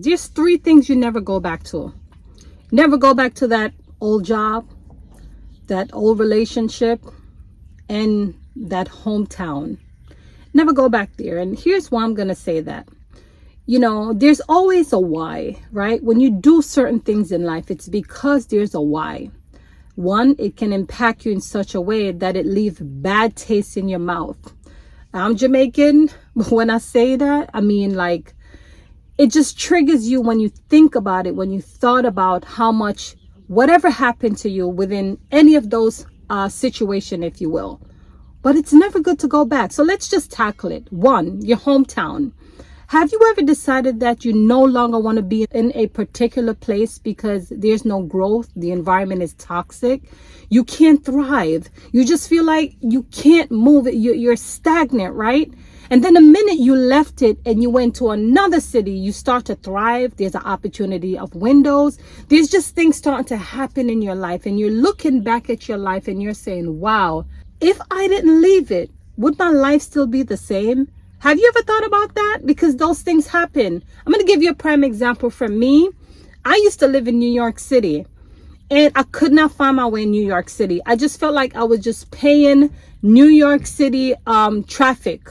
There's three things you never go back to. Never go back to that old job, that old relationship, and that hometown. Never go back there. And here's why I'm going to say that. There's always a why, right? When you do certain things in life, it's because there's a why. One, it can impact you in such a way that it leaves bad taste in your mouth. I'm Jamaican, but when I say that, I mean like it just triggers you when you think about it, when you thought about how much whatever happened to you within any of those situation, if you will. But it's never good to go back. So let's just tackle it. One, your hometown. Have you ever decided that you no longer want to be in a particular place because there's no growth? The environment is toxic. You can't thrive. You just feel like you can't move. You're stagnant, right? And then the minute you left it and you went to another city, you start to thrive. There's an opportunity of windows. There's just things starting to happen in your life. And you're looking back at your life and you're saying, wow, if I didn't leave it, would my life still be the same? Have you ever thought about that? Because those things happen. I'm going to give you a prime example from me. I used to live in New York City and I could not find my way in New York City. I just felt like I was just paying New York City traffic.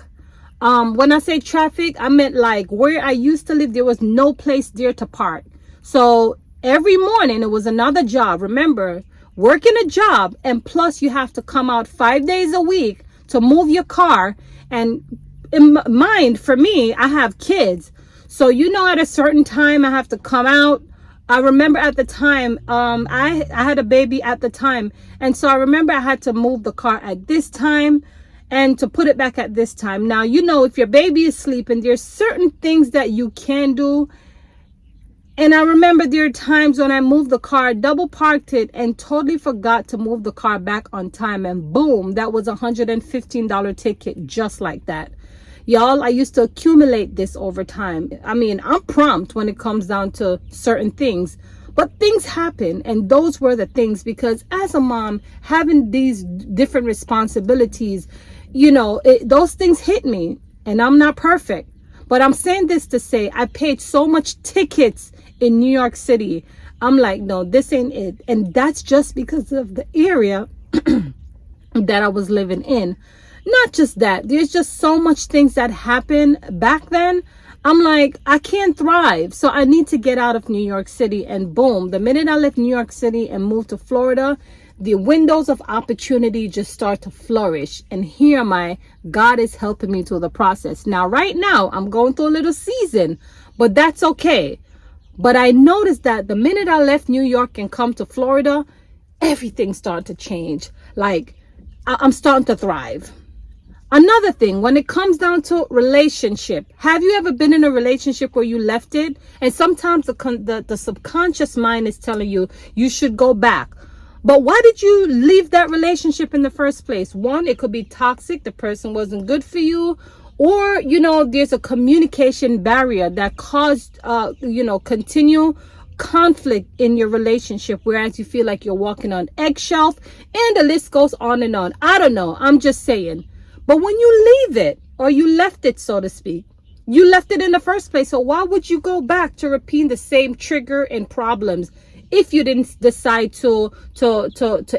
When I say traffic, I meant like where I used to live, there was no place there to park. So every morning it was another job. Remember, working a job and plus you have to come out 5 days a week to move your car. And in mind, for me, I have kids. So, at a certain time I have to come out. I remember at the time, I had a baby at the time. And so I remember I had to move the car at this time and to put it back at this time. Now, if your baby is sleeping, there's certain things that you can do. And I remember there are times when I moved the car, double parked it, and totally forgot to move the car back on time. And boom, that was a $115 ticket just like that. Y'all, I used to accumulate this over time. I mean, I'm prompt when it comes down to certain things. But things happen, and those were the things, because as a mom, having these different responsibilities, those things hit me, and I'm not perfect. But I'm saying this to say I paid so much tickets in New York City. I'm like, no, this ain't it. And that's just because of the area that I was living in. Not just that, there's just so much things that happen back then. I'm like, I can't thrive. So I need to get out of New York City. And boom, the minute I left New York City and moved to Florida, the windows of opportunity just start to flourish. And here God is helping me through the process. Now, right now, I'm going through a little season, but that's okay. But I noticed that the minute I left New York and come to Florida, everything started to change. Like, I'm starting to thrive. Another thing, when it comes down to relationship, have you ever been in a relationship where you left it? And sometimes the subconscious mind is telling you, you should go back. But why did you leave that relationship in the first place? One, it could be toxic. The person wasn't good for you. Or, there's a communication barrier that caused, continual conflict in your relationship, whereas you feel like you're walking on eggshells, and the list goes on and on. I don't know. I'm just saying. But when you leave it, or you left it, so to speak, you left it in the first place. So why would you go back to repeat the same trigger and problems if you didn't decide to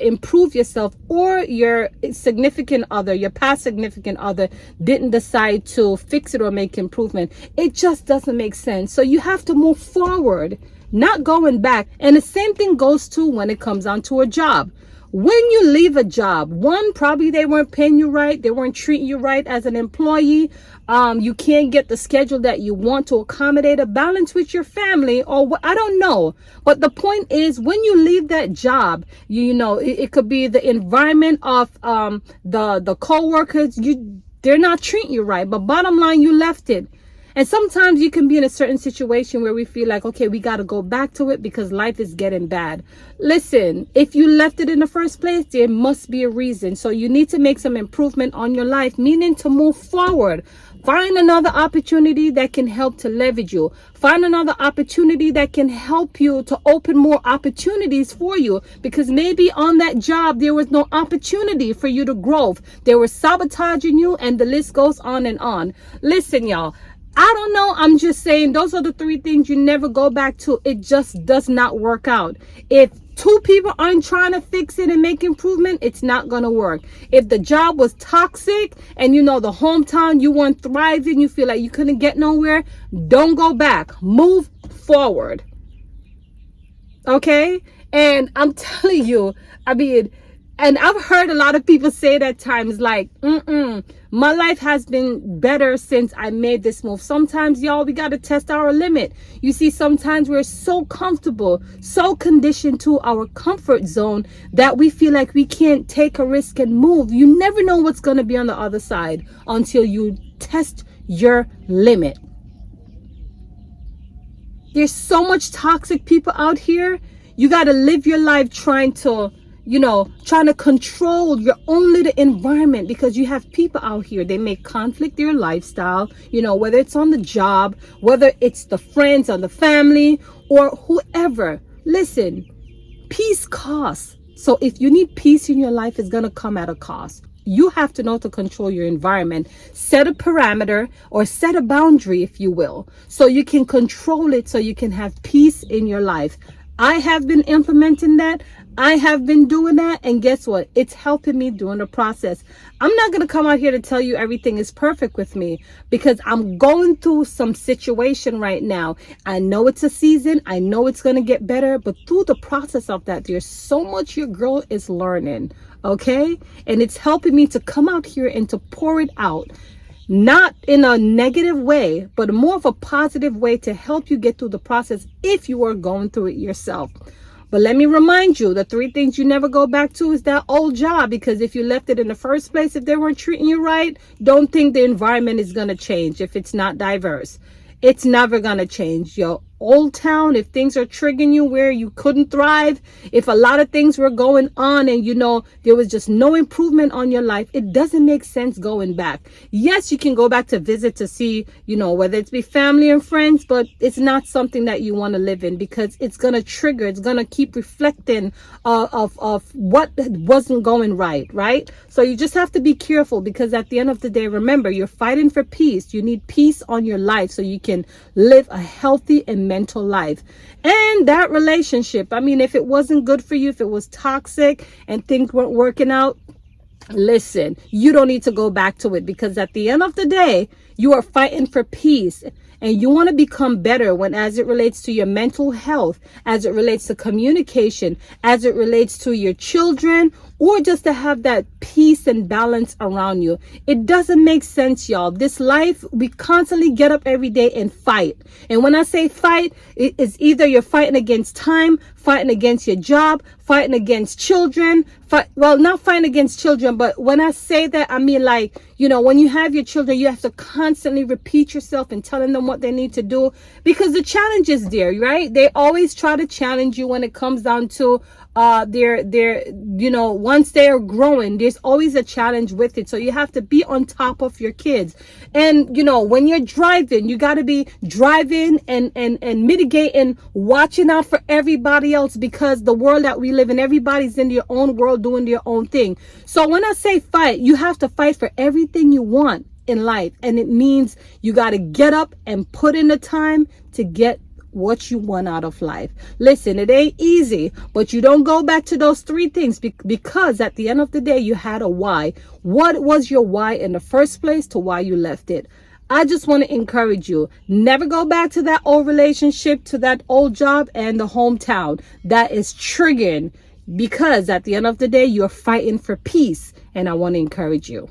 improve yourself, or your significant other, your past significant other, didn't decide to fix it or make improvement? It just doesn't make sense. So you have to move forward, not going back. And the same thing goes to when it comes down to a job. When you leave a job, one, probably they weren't paying you right. They weren't treating you right as an employee. You can't get the schedule that you want to accommodate a balance with your family, or I don't know. But the point is, when you leave that job, it could be the environment of the co-workers. They're not treating you right. But bottom line, you left it. And sometimes you can be in a certain situation where we feel like, okay, we got to go back to it because life is getting bad. Listen, if you left it in the first place, there must be a reason. So you need to make some improvement on your life, meaning to move forward. Find another opportunity that can help to leverage you. Find another opportunity that can help you to open more opportunities for you, because maybe on that job there was no opportunity for you to grow. They were sabotaging you, and the list goes on and on. Listen, y'all. I don't know. I'm just saying those are the three things you never go back to. It just does not work out. If two people aren't trying to fix it and make improvement, it's not going to work. If the job was toxic and you know the hometown, you weren't thriving, you feel like you couldn't get nowhere, don't go back. Move forward. Okay? And I'm telling you, I mean, and I've heard a lot of people say that times like, my life has been better since I made this move. Sometimes, y'all, we got to test our limit. You see, sometimes we're so comfortable, so conditioned to our comfort zone that we feel like we can't take a risk and move. You never know what's going to be on the other side until you test your limit. There's so much toxic people out here. You got to live your life trying to control your own little environment, because you have people out here, they may conflict their lifestyle, whether it's on the job, whether it's the friends or the family or whoever. Listen, peace costs. So if you need peace in your life, it's going to come at a cost. You have to know to control your environment, set a parameter or set a boundary, if you will, so you can control it, so you can have peace in your life. I have been implementing that. I have been doing that. And guess what? It's helping me during the process. I'm not going to come out here to tell you everything is perfect with me, because I'm going through some situation right now. I know it's a season. I know it's going to get better. But through the process of that, there's so much your girl is learning. Okay? And it's helping me to come out here and to pour it out. Not in a negative way, but more of a positive way to help you get through the process if you are going through it yourself. But let me remind you, the three things you never go back to is that old job, because if you left it in the first place, if they weren't treating you right, don't think the environment is going to change if it's not diverse. It's never going to change. Your old town, if things are triggering you where you couldn't thrive, if a lot of things were going on and there was just no improvement on your life, it doesn't make sense going back. Yes, you can go back to visit to see, whether it's be family and friends, but it's not something that you want to live in, because it's going to trigger, it's going to keep reflecting of what wasn't going right? So you just have to be careful, because at the end of the day, remember, you're fighting for peace. You need peace on your life so you can live a healthy and mental life. And that relationship, I mean, if it wasn't good for you, if it was toxic and things weren't working out, listen, you don't need to go back to it, because at the end of the day, you are fighting for peace. And you want to become better as it relates to your mental health, as it relates to communication, as it relates to your children, or just to have that peace and balance around you. It doesn't make sense, y'all. This life, we constantly get up every day and fight. And when I say fight, it's either you're fighting against time, fighting against your job, fighting against children. Not fighting against children, but when I say that, I mean when you have your children, you have to constantly repeat yourself and telling them what they need to do, because the challenge is there, right? They always try to challenge you when it comes down to once they're growing, there's always a challenge with it. So you have to be on top of your kids. And when you're driving, you got to be driving and mitigating, watching out for everybody else, because the world that we live in, everybody's in their own world doing their own thing. So when I say fight, you have to fight for everything you want in life, and it means you got to get up and put in the time to get what you want out of life. Listen, it ain't easy, but you don't go back to those three things, because at the end of the day, you had a why. What was your why in the first place to why you left it? I just want to encourage you, never go back to that old relationship, to that old job and the hometown that is triggering, because at the end of the day, you're fighting for peace, and I want to encourage you.